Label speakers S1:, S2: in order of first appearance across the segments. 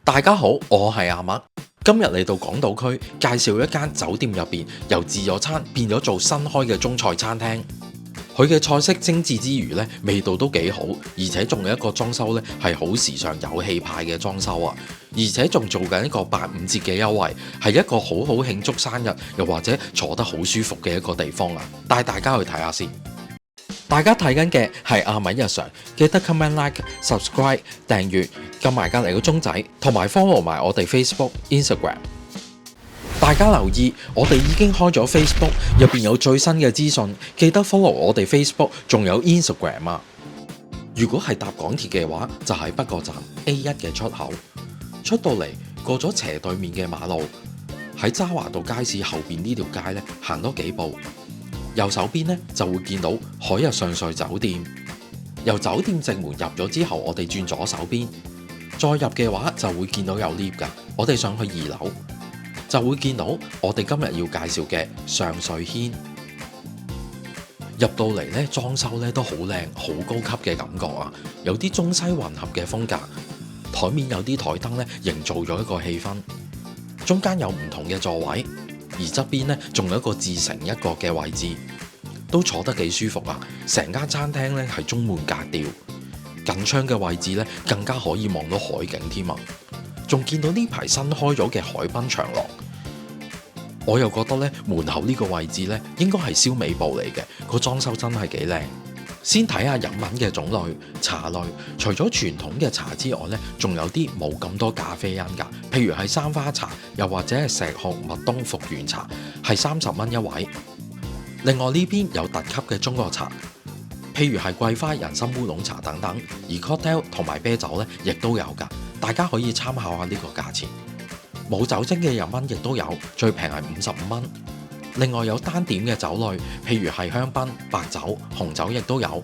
S1: 大家好，我係阿麥，今日嚟到港島區介紹一間酒店入邊由自助餐變咗做新開嘅中菜餐廳。佢嘅菜式精緻之餘呢，味道都幾好，而且仲有一個裝修呢係好時尚有氣派嘅裝修啊！而且仲做緊一個85折嘅優惠，係一個好好慶祝生日又或者坐得好舒服嘅一個地方啊！帶大家去睇下先。大家睇緊嘅係阿米日常，記得 comment like、subscribe、訂閱，撳埋隔離個鐘仔，同埋 follow 埋我哋 Facebook、Instagram。大家留意，我哋已經開咗 Facebook，入邊有最新嘅資訊，記得 follow 我哋 Facebook，仲有 Instagram 啊！如果係搭港鐵嘅話，就係北角站 A1 嘅出口，出到嚟過咗斜對面嘅馬路，喺渣華道街市後邊呢條街呢，行多幾步。右手邊呢就會見到海逸上瑞酒店，由酒店正門入咗之後，我哋轉左手邊，再入嘅話就會見到有 lift 㗎。我哋上去2樓就會見到我哋今日要介紹嘅上瑞軒。入到嚟呢，裝修呢都好靚，好高級嘅感覺啊，有啲中西混合嘅風格。台面有啲台燈呢，營造咗一個氣氛。中間有唔同嘅座位。而側邊呢，仲有一個自成一角嘅位置，都坐得幾舒服啊！成間餐廳呢係中門格調，近窗嘅位置呢更加可以望到海景添啊！仲見到呢排新開咗嘅海濱長廊，我又覺得呢門口呢個位置呢應該係燒味部嚟嘅，個裝修真係幾靚。先睇下飲品嘅種類，茶類除咗傳統嘅茶之外呢，仲有啲冇咁多咖啡因㗎，譬如係三花茶，又或者係石斛麥冬復原茶，係30蚊一位。另外呢邊有特級嘅中國茶，譬如係桂花人參烏龍茶等等，而 cocktail 同埋啤酒呢亦都有㗎，大家可以參考下呢個價錢。冇酒精嘅飲品亦都有，最平係55蚊。另外有單點嘅酒類，譬如係香檳、白酒、紅酒亦都有。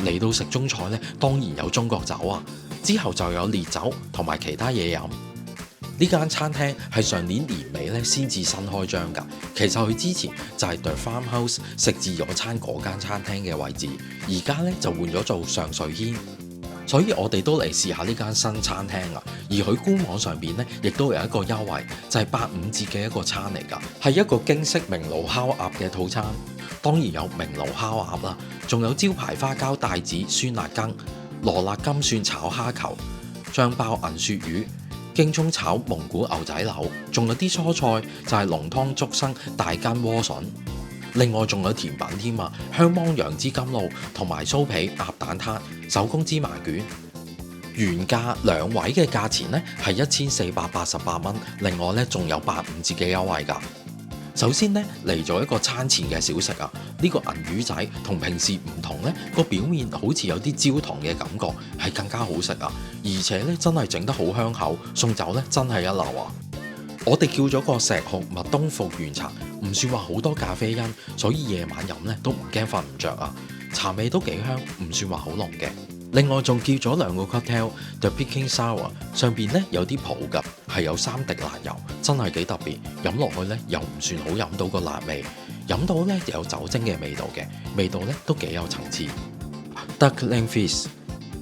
S1: 嚟到食中菜呢，當然有中國酒啊。之後就有烈酒同埋其他嘢飲。呢間餐廳係上年年尾呢先至新開張㗎。其實佢之前就係 The Farmhouse 食自助餐嗰間餐廳嘅位置，而家呢就換咗做上瑞軒。所以我哋都嚟試下呢間新餐廳啊！而佢官網上邊呢，亦都有一個優惠，就係85折嘅一個餐嚟㗎，係一個京式明爐烤鴨嘅套餐。當然有明爐烤鴨啦，仲有招牌花膠帶子酸辣羹、羅勒金蒜炒蝦球、醬爆銀鱈魚、京葱炒蒙古牛仔柳，仲有啲蔬菜就係濃湯竹笙大根萵筍。另外仲有甜品添啊，香芒楊枝甘露同埋酥皮鴨蛋撻、手工芝麻卷。原價2位嘅價錢呢係1488蚊，另外呢仲有85折嘅優惠㗎。首先呢嚟咗一個餐前嘅小食啊，呢個銀魚仔同平時唔同呢，個表面好似有啲焦糖嘅感覺，係更加好食啊！而且呢真係整得好香口，送酒呢真係一流啊！我哋叫咗個石斛麥冬復原茶，唔算話好多咖啡因，所以夜晚飲呢都唔驚瞓唔着啊！茶味都幾香，唔算話好濃嘅。另外仲叫咗2個 cocktail，The Peking Sour， 上邊呢有啲泡㗎，係有3滴辣油，真係幾特別。飲落去呢又唔算好飲到個辣味，飲到呢有酒精嘅味道嘅，味道呢都幾有層次。Duckling Fizz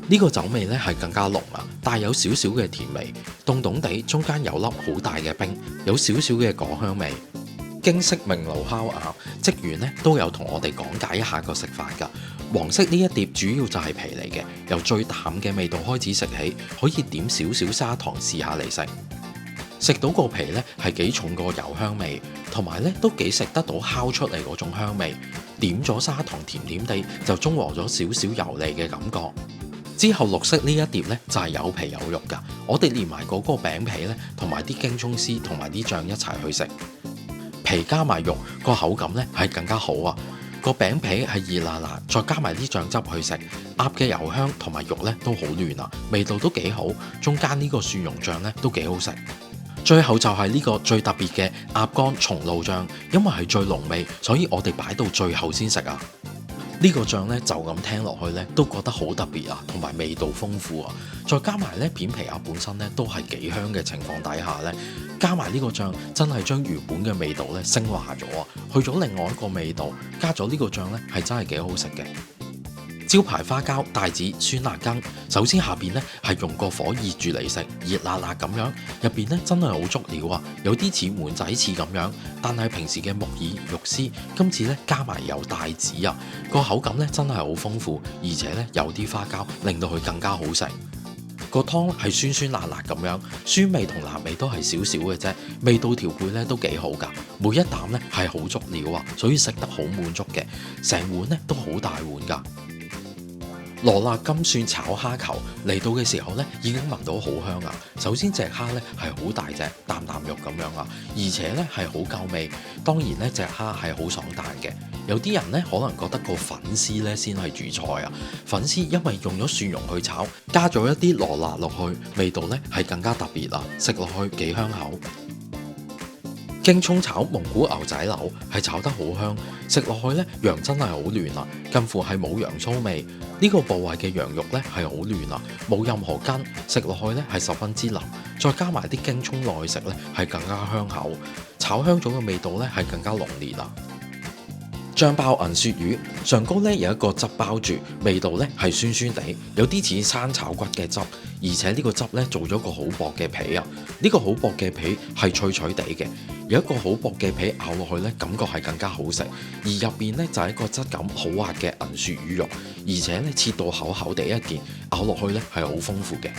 S1: 呢個酒味呢係更加濃啊，帶有少少嘅甜味，凍凍地，中間有粒好大嘅冰，有少少嘅果香味。京式明爐烤鴨，職員呢都有同我哋講解一下個食法㗎。黃色呢一碟主要就係皮嚟嘅，由最淡嘅味道開始食起，可以點少少砂糖試下嚟食。食到個皮呢係幾重個油香味，同埋呢都幾食得到烤出嚟嗰種香味。點咗砂糖甜甜地，就中和咗少少油膩嘅感覺。之後綠色呢一碟呢就係有皮有肉㗎，我哋連埋嗰個餅皮呢，同埋啲京葱絲同埋啲醬一齊去食。皮加埋肉，個口感呢係更加好啊！個餅皮係熱辣辣，再加埋啲醬汁去食，鴨嘅油香同埋肉呢都好嫩啊，味道都幾好。中間呢個蒜蓉醬呢都幾好食。最後就係呢個最特別嘅鴨肝松露醬，因為係最濃味，所以我哋擺到最後先食啊！呢個醬呢，就咁聽落去呢，都覺得好特別啊，同埋味道豐富啊！再加埋呢片皮鴨本身呢，都係幾香嘅情況底下呢，加埋呢個醬真係將原本嘅味道呢升華咗啊，去咗另外一個味道，加咗呢個醬呢，係真係幾好食嘅。招牌花膠帶子酸辣羹，首先下邊呢係用個火熱住嚟食，熱辣辣咁樣，入邊呢真係好足料啊，有啲似碗仔翅咁樣，但係平時嘅木耳肉絲，今次呢加埋有帶子啊，個口感呢真係好豐富，而且呢有啲花膠令到佢更加好食。個湯係酸酸辣辣咁樣，酸味同辣味都係少少嘅啫，味道調配咧都幾好噶，每一啖咧係好足料啊，所以食得好滿足嘅，成碗咧都好大碗噶。羅勒金蒜炒蝦球嚟到嘅時候咧，已經聞到好香啊！首先隻蝦咧係好大隻，啖啖肉咁樣啊，而且咧係好夠味。當然咧隻蝦係好爽彈嘅。有啲人咧可能覺得個粉絲咧先係主菜啊，粉絲因為用咗蒜蓉去炒，加咗一啲羅勒落去，味道咧係更加特別啊！食落去幾香口。京葱炒蒙古牛仔柳係炒得好香，食落去咧羊真係好嫩啊，近乎係冇羊騷味。呢個部位嘅羊肉咧係好嫩啊，冇任何筋，食落去咧係十分之腍，再加埋啲京葱落去食咧係更加香口，炒香咗嘅味道咧係更加濃烈啊！醬爆銀鱈魚上高咧有一個汁包住，味道咧係酸酸地，有啲似生炒骨嘅汁，而且呢個汁咧做咗個好薄嘅皮啊！呢個好薄嘅皮係脆脆地嘅，有一個好薄嘅皮咬落去咧，感覺係更加好食。而入邊咧就係一個質感好滑嘅銀鱈魚肉，而且咧切到厚厚地一件，咬落去咧係好豐富嘅。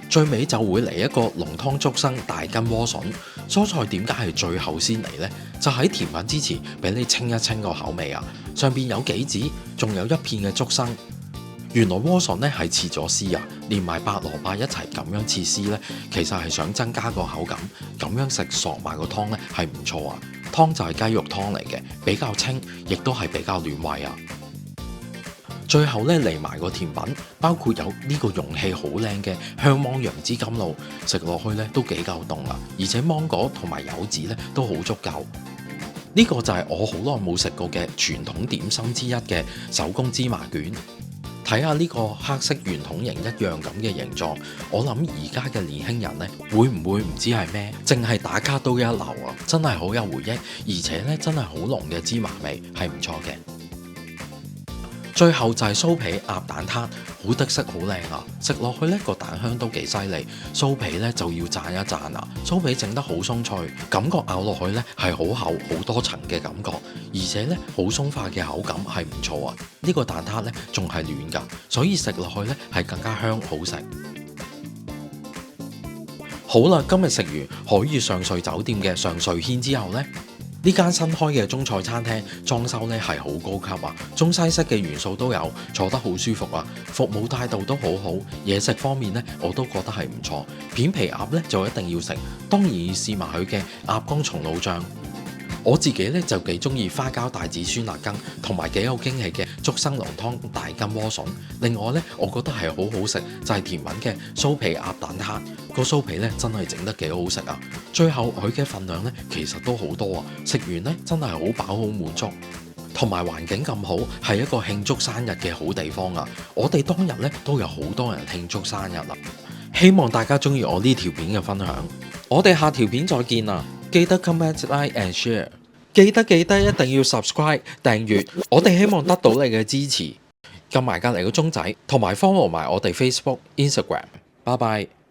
S1: 最尾就會嚟一個濃湯竹笙大根萵筍，蔬菜點解係最後先嚟呢？就喺甜品之前俾你清一清個口味啊！上邊有杞子，仲有一片嘅竹笙。原來萵筍咧係切咗絲啊，連埋白蘿蔔一齊咁樣切絲咧，其實係想增加個口感，咁樣食索埋個湯咧係唔錯啊！湯就係雞肉湯嚟嘅，比較清，亦都係比較暖胃啊！最後咧嚟埋個甜品，包括有呢個容器好靚嘅香芒楊枝甘露，食落去咧都幾夠凍啊！而且芒果同埋柚子咧都好足夠。呢個就係我好耐冇食過嘅傳統點心之一嘅手工芝麻卷。睇下呢個黑色圓筒形一樣咁嘅形狀，我諗而家嘅年輕人呢，會唔會唔知係咩？淨係打卡都一流啊！真係好有回憶，而且咧真係好濃嘅芝麻味，係唔錯嘅。最後就係酥皮鴨蛋撻，好得色好靚啊！食落去呢個蛋香都幾犀利，酥皮呢就要讚一讚啊！酥皮整得好鬆脆，感覺咬落去呢係好厚好多層嘅感覺，而且呢好鬆化嘅口感係唔錯啊！呢個蛋撻呢仲係暖㗎，所以食落去呢係更加香好食。好啦，今日食完海悅上瑞酒店嘅上瑞軒之後呢，呢間新開嘅中菜餐廳裝修咧係好高級啊，中西式嘅元素都有，坐得好舒服啊，服務態度都好好，嘢食方面咧我都覺得係唔錯。片皮鴨咧就一定要食，當然要試埋佢嘅鴨肝松露醬。我自己咧就幾中意花膠帶子酸辣羹，同埋幾有驚喜嘅竹笙濃湯大根萵筍。另外咧，我覺得係好好食就係甜品嘅酥皮鴨蛋撻，個酥皮咧真係整得幾好食啊！最後佢嘅份量咧其實都好多啊，食完咧真係好飽好滿足，同埋環境咁好，係一個慶祝生日嘅好地方啊！我哋當日咧都有好多人慶祝生日啦，希望大家中意我呢條片嘅分享，我哋下條片再見啦！記得 comment like and share， 記得一定要 subscribe 訂閱，我哋希望得到你嘅支持，撳埋隔離個鐘仔，同埋 follow 埋我哋 Facebook、Instagram，拜拜。